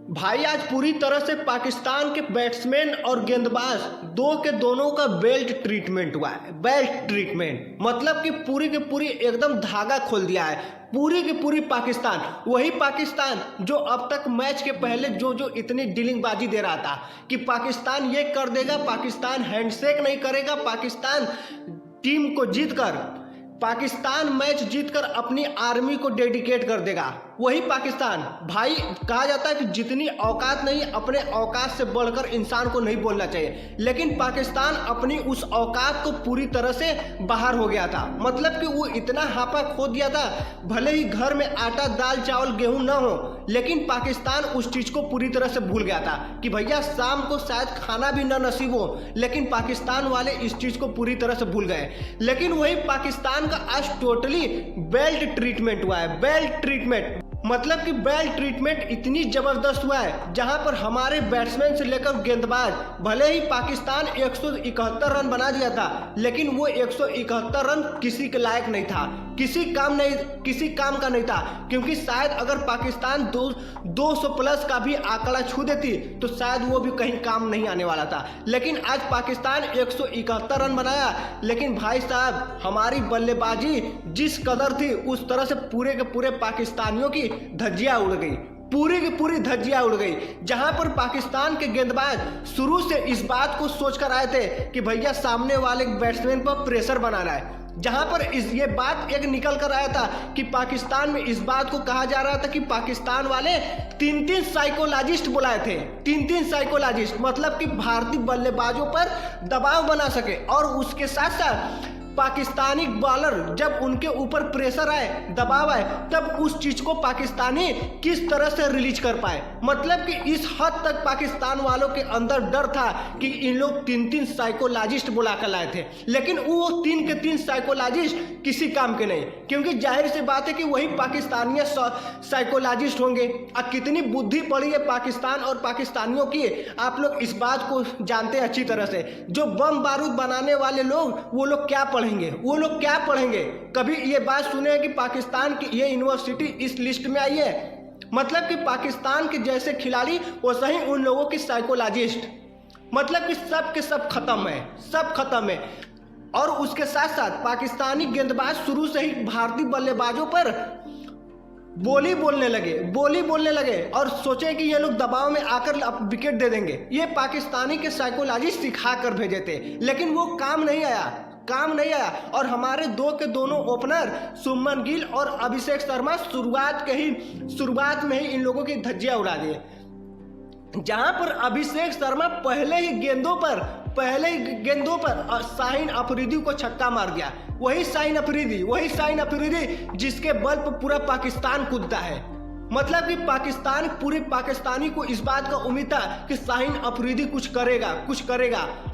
भाई आज पूरी तरह से पाकिस्तान के बैट्समैन और गेंदबाज दो के दोनों का बेल्ट ट्रीटमेंट हुआ है। बेल्ट ट्रीटमेंट मतलब कि पूरी की पूरी एकदम धागा खोल दिया है। पूरी की पूरी पाकिस्तान, वही पाकिस्तान जो अब तक मैच के पहले जो इतनी डीलिंगबाजी दे रहा था कि पाकिस्तान ये कर देगा, पाकिस्तान हैंडशेक नहीं करेगा, पाकिस्तान टीम को जीतकर, पाकिस्तान मैच जीतकर अपनी आर्मी को डेडिकेट कर देगा। वही पाकिस्तान भाई, कहा जाता है कि जितनी औकात नहीं, अपने औकात से बढ़कर इंसान को नहीं बोलना चाहिए, लेकिन पाकिस्तान अपनी उस औकात को पूरी तरह से बाहर हो गया था। मतलब कि वो इतना हापा खो दिया था, भले ही घर में आटा दाल चावल गेहूं ना हो, लेकिन पाकिस्तान उस चीज़ को पूरी तरह से भूल गया था कि भैया शाम को शायद खाना भी ना नसीब हो, लेकिन पाकिस्तान वाले इस चीज़ को पूरी तरह से भूल गए। लेकिन वही पाकिस्तान का आज टोटली बेल्ट ट्रीटमेंट हुआ है। बेल्ट ट्रीटमेंट मतलब कि बेल्ट ट्रीटमेंट इतनी जबरदस्त हुआ है, जहां पर हमारे बैट्समैन से लेकर गेंदबाज, भले ही पाकिस्तान 171 रन बना दिया था, लेकिन वो 171 रन किसी के लायक नहीं था, किसी काम का नहीं था। क्योंकि शायद अगर पाकिस्तान 200 प्लस का भी आंकड़ा छू देती तो शायद वो भी कहीं काम नहीं आने वाला था। लेकिन आज पाकिस्तान 171 रन बनाया, लेकिन भाई साहब हमारी बल्लेबाजी जिस कदर थी, उस तरह से पूरे के पूरे पाकिस्तानियों की धज्जियां उड़ गई, पूरी की पूरी धज्जियां उड़ गई। जहां पर पाकिस्तान के गेंदबाज शुरू से इस बात को सोचकर आए थे कि भैया सामने वाले बैट्समैन पर प्रेशर बनाना है, जहां पर ये बात एक निकल कर आया था कि पाकिस्तान में इस बात को कहा जा रहा था कि पाकिस्तान वाले 3 साइकोलॉजिस्ट बुलाए थे। 3 साइकोलॉजिस्ट मतलब कि भारतीय बल्लेबाजों पर दबाव बना सके, और उसके साथ साथ पाकिस्तानी बॉलर जब उनके ऊपर प्रेशर आए, दबाव आए, तब उस चीज को पाकिस्तानी किस तरह से रिलीज कर पाए। मतलब कि इस हद तक पाकिस्तान वालों के अंदर डर था कि इन लोग 3 साइकोलॉजिस्ट बुला कर लाए थे, लेकिन वो 3 के 3 साइकोलॉजिस्ट किसी काम के नहीं, क्योंकि जाहिर सी बात है कि वही पाकिस्तानी साइकोलॉजिस्ट होंगे। अब कितनी बुद्धि पड़ी है पाकिस्तान और पाकिस्तानियों की, आप लोग इस बात को जानते हैं अच्छी तरह से। जो बम बारूद बनाने वाले लोग, वो लोग क्या क्या पढ़ेंगे? कभी ये बात सुने हैं कि पाकिस्तान की ये यूनिवर्सिटी इस लिस्ट में आई है? मतलब कि पाकिस्तान के जैसे खिलाड़ी वैसे ही उन लोगों की साइकोलॉजिस्ट, मतलब कि सब के सब खत्म है, सब खत्म है। और उसके साथ साथ पाकिस्तानी गेंदबाज शुरू से ही भारतीय बल्लेबाजों पर बोली बोलने लगे और सोचे कि ये लोग दबाव में आकर विकेट दे देंगे। ये पाकिस्तानी के साइकोलॉजिस्ट सिखा कर भेजे थे, लेकिन वो काम नहीं आया। और हमारे दोनों ओपनर शुभमन गिल और अभिषेक शर्मा शुरुआत में ही इन लोगों की धज्जियां उड़ा दिए। जहां पर अभिषेक शर्मा पहले ही गेंदों पर शाहीन अफरीदी को छक्का मार दिया। वही शाहीन अफरीदी जिसके बल पर पूरा पाकिस्तान कूदता है। मतलब कि पूरे पाकिस्तानी को इस बात का उम्मीद था कि शाहीन अफरीदी कुछ करेगा।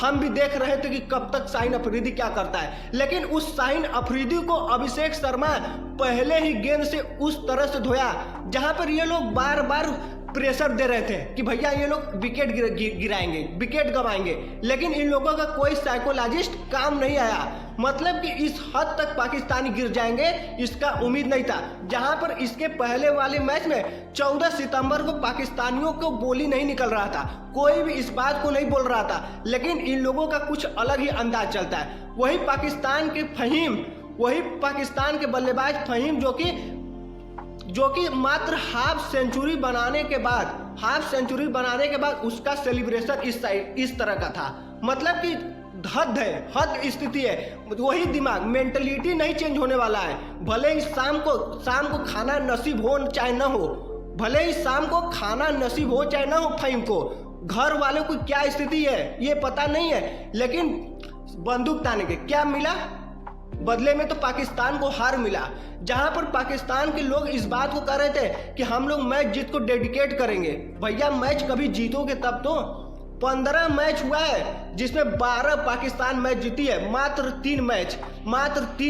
हम भी देख रहे थे कि कब तक शाहीन अफरीदी क्या करता है, लेकिन उस शाहीन अफरीदी को अभिषेक शर्मा पहले ही गेंद से उस तरह से धोया, जहां पर ये लोग बार बार प्रेशर दे रहे थे कि भैया ये लोग विकेट गिराएंगे, विकेट गंवाएंगे, लेकिन इन लोगों का कोई साइकोलॉजिस्ट काम नहीं आया। मतलब कि इस हद तक पाकिस्तानी गिर जाएंगे इसका उम्मीद नहीं था। जहां पर इसके पहले वाले मैच में 14 सितंबर को पाकिस्तानियों को बोली नहीं निकल रहा था, कोई भी इस बात को नहीं बोल रहा था, लेकिन इन लोगों का कुछ अलग ही अंदाज चलता है। वही पाकिस्तान के बल्लेबाज फहीम जो कि मात्र हाफ सेंचुरी बनाने के बाद उसका सेलिब्रेशन इस तरह का था। मतलब कि हद स्थिति है। वही दिमाग, मेंटलिटी नहीं चेंज होने वाला है। भले ही शाम को खाना नसीब हो चाहे ना हो, फहीम को घर वालों को क्या स्थिति है ये पता नहीं है, लेकिन बंदूक ताने के क्या मिला बदले में? तो पाकिस्तान को हार मिला। जहां पर पाकिस्तान के लोग इस बात को कह रहे थे कि हम लोग मैच जीत को डेडिकेट करेंगे। भैया मैच कभी जीतोगे तब तो। 15 मैच हुआ है जिसमें 12 पाकिस्तान मैच जीती है, मात्र 3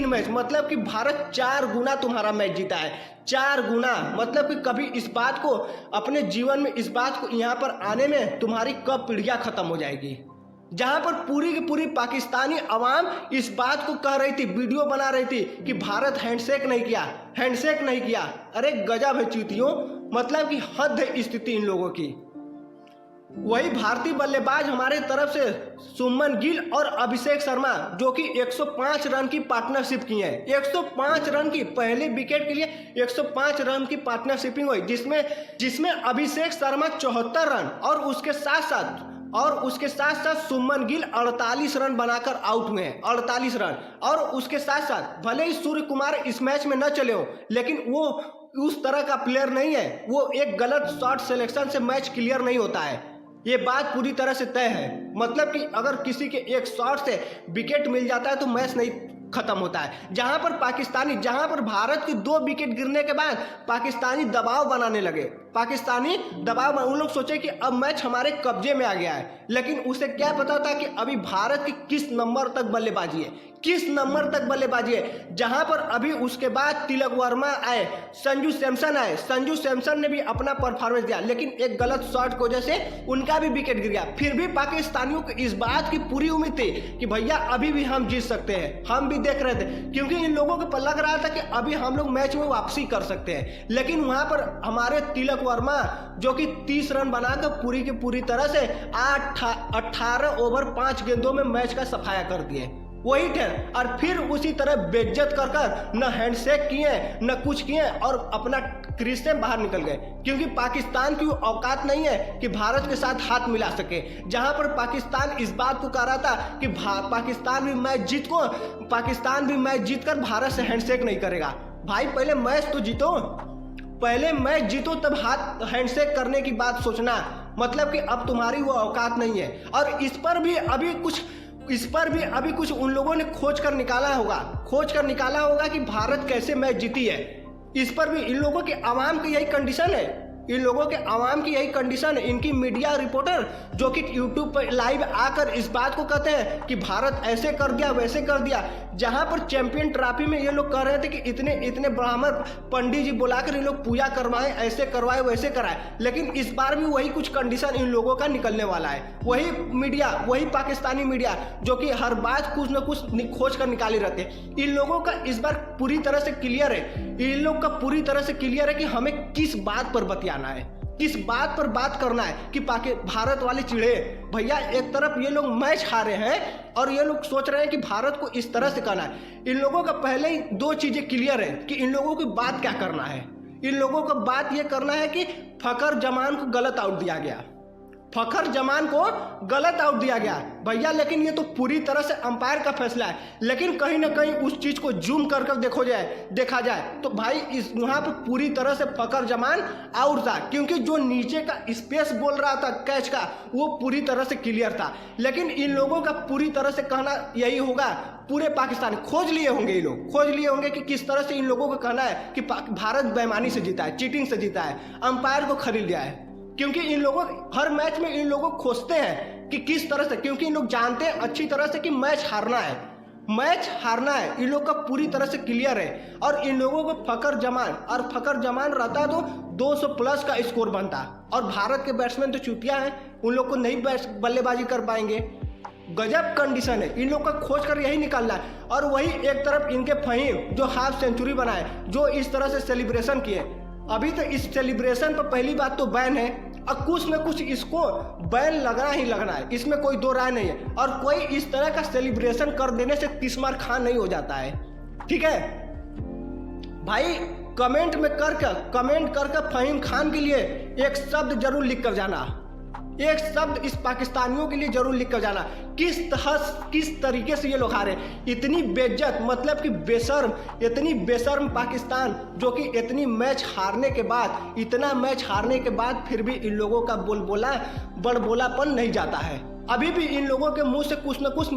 मैच। मतलब कि भारत 4 गुना तुम्हारा मैच जीता है, 4 गुना। मतलब कि कभी इस बात को अपने जीवन में, इस बात को यहाँ पर आने में तुम्हारी कब पीढ़ियां खत्म हो जाएगी। जहां पर पूरी की पूरी पाकिस्तानी अवाम इस बात को कह रही थी, वीडियो बना रही थी कि भारत हैंडशेक नहीं किया। अरे गजब है चूतियों, मतलब कि हद है स्थिति इन लोगों की। वही भारतीय बल्लेबाज हमारे तरफ से शुभमन गिल और अभिषेक शर्मा जो कि 105 रन की पार्टनरशिप की है। 105 रन की पहले विकेट के लिए 105 रन की पार्टनरशिपिंग हुई, जिसमें अभिषेक शर्मा 74 रन और उसके साथ साथ शुभमन गिल 48 रन बनाकर आउट हुए हैं। 48 रन। और उसके साथ साथ भले ही सूर्य कुमार इस मैच में न चले हो, लेकिन वो उस तरह का प्लेयर नहीं है। वो एक गलत शॉट सिलेक्शन से मैच क्लियर नहीं होता है, ये बात पूरी तरह से तय है। मतलब कि अगर किसी के एक शॉट से विकेट मिल जाता है तो मैच नहीं खत्म होता है। जहां पर भारत की 2 विकेट गिरने के बाद पाकिस्तानी दबाव बनाने लगे। उन लोग सोचे कि अब मैच हमारे कब्जे में आ गया है, लेकिन उसे क्या पता था कि अभी भारत की किस नंबर तक बल्लेबाजी है। जहां पर अभी उसके बाद तिलक वर्मा आए, संजू सैमसन ने भी अपना परफॉर्मेंस दिया, लेकिन एक गलत शॉट की वजह से उनका भी विकेट गिर गया। फिर भी पाकिस्तानियों को इस बात की पूरी उम्मीद थी कि भैया अभी भी हम जीत सकते हैं। हम भी देख रहे थे, क्योंकि इन लोगों को लग रहा था कि अभी हम लोग मैच में वापसी कर सकते हैं। लेकिन वहां पर हमारे तिलक वर्मा जो कि 30 रन बनाकर पूरी की पूरी तरह से 18 ओवर 5 गेंदों में मैच का सफाया कर दिए। वही थे। और फिर उसी तरह बेइज्जत कर न हैंडशेक किए न कुछ किए और अपना क्रीज से बाहर निकल गए, क्योंकि पाकिस्तान की औकात नहीं है कि भारत के साथ हाथ मिला सके। जहां पर पाकिस्तान इस बात को कह रहा था कि पाकिस्तान भी मैच जीतकर भारत से हैंडशेक नहीं करेगा। भाई पहले मैच जीतो तब हाथ हैंडशेक करने की बात सोचना। मतलब कि अब तुम्हारी वो औकात नहीं है। और इस पर भी अभी कुछ उन लोगों ने खोज कर निकाला होगा कि भारत कैसे मैच जीती है। इस पर भी इन लोगों के आवाम की यही कंडीशन है। इनकी मीडिया रिपोर्टर जो कि यूट्यूब पर लाइव आकर इस बात को कहते हैं कि भारत ऐसे कर दिया वैसे कर दिया। जहां पर चैंपियन ट्रॉफी में ये लोग कह रहे थे कि इतने ब्राह्मण पंडित जी बुलाकर ये लोग पूजा करवाएं, ऐसे करवाए वैसे कराए, लेकिन इस बार भी वही कुछ कंडीशन इन लोगों का निकलने वाला है। वही पाकिस्तानी मीडिया जो कि हर बात कुछ न कुछ खोज कर निकाले रहते हैं। इन लोगों का इस बार पूरी तरह से क्लियर है कि हमें किस बात पर बतियाना है, किस बात पर बात करना है कि भारत वाले चिढ़े। भैया एक तरफ ये लोग मैच हारे हैं और ये लोग सोच रहे हैं कि भारत को इस तरह से करना है। इन लोगों का पहले ही 2 चीजें क्लियर है कि इन लोगों की बात क्या करना है। इन लोगों को बात ये करना है कि फखर जमान को गलत आउट दिया गया भैया, लेकिन ये तो पूरी तरह से अंपायर का फैसला है। लेकिन कहीं ना कहीं उस चीज को जूम कर देखा जाए तो भाई वहां पर पूरी तरह से फखर जमान आउट था, क्योंकि जो नीचे का स्पेस बोल रहा था कैच का वो पूरी तरह से क्लियर था। लेकिन इन लोगों का पूरी तरह से कहना यही होगा, पूरे पाकिस्तान खोज लिए होंगे कि किस तरह से इन लोगों को कहना है कि भारत बेईमानी से जीता है, चीटिंग से जीता है, अंपायर को खरीद लिया है। क्योंकि इन लोगों हर मैच में इन लोगों खोजते हैं कि किस तरह से, क्योंकि इन लोग जानते हैं अच्छी तरह से कि मैच हारना है। इन लोग का पूरी तरह से क्लियर है। और इन लोगों को फखर जमान रहता तो 200 प्लस का स्कोर बनता। और भारत के बैट्समैन तो चूतिया हैं, उन लोग को नहीं बल्लेबाजी कर पाएंगे। गजब कंडीशन है, इन लोग का खोज कर यही निकालना है। और वही एक तरफ इनके फहीम जो हाफ सेंचुरी बनाए, जो इस तरह से सेलिब्रेशन किए। अभी तो इस सेलिब्रेशन पर पहली बात तो बैन है, और कुछ न कुछ इसको बैन लगना है, इसमें कोई दो राय नहीं है। और कोई इस तरह का सेलिब्रेशन कर देने से तिस्मार खान नहीं हो जाता है, ठीक है भाई। कमेंट करके फहीम खान के लिए एक शब्द जरूर लिख कर जाना, एक शब्द इस पाकिस्तानियों के लिए जरूर लिख कर जाना। किस तरीके से ये लोग हारे, इतनी बेइज्जत, मतलब कि बेशर्म पाकिस्तान जो कि इतनी मैच हारने के बाद फिर भी इन लोगों का बड़बोलापन नहीं जाता है। अभी भी इन लोगों के मुंह से कुछ न कुछ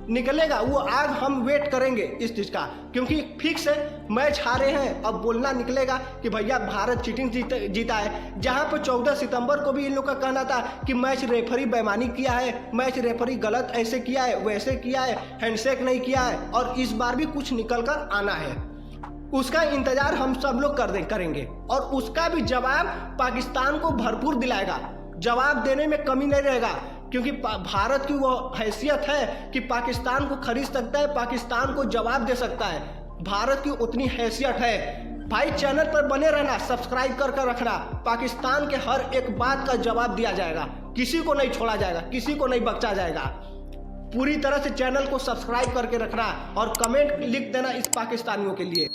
निकलेगा। वो आज हम वेट करेंगे इस चीज का, क्योंकि फिक्स है मैच हारे हैं, अब बोलना निकलेगा कि भैया भारत चीटिंग जीता है। जहां पर 14 सितंबर को भी इन लोग का कहना था कि मैच रेफरी बेईमानी किया है, मैच रेफरी गलत ऐसे किया है वैसे किया है, हैंडशेक नहीं किया है। और इस बार भी कुछ निकल कर आना है, उसका इंतजार हम सब लोग करेंगे। और उसका भी जवाब पाकिस्तान को भरपूर दिलाएगा, जवाब देने में कमी नहीं रहेगा। क्योंकि भारत की वो हैसियत है कि पाकिस्तान को खरीद सकता है, पाकिस्तान को जवाब दे सकता है। भारत की उतनी हैसियत है। भाई चैनल पर बने रहना, सब्सक्राइब कर रखना। पाकिस्तान के हर एक बात का जवाब दिया जाएगा, किसी को नहीं छोड़ा जाएगा, किसी को नहीं बख्शा जाएगा। पूरी तरह से चैनल को सब्सक्राइब करके रखना और कमेंट लिख देना इस पाकिस्तानियों के लिए।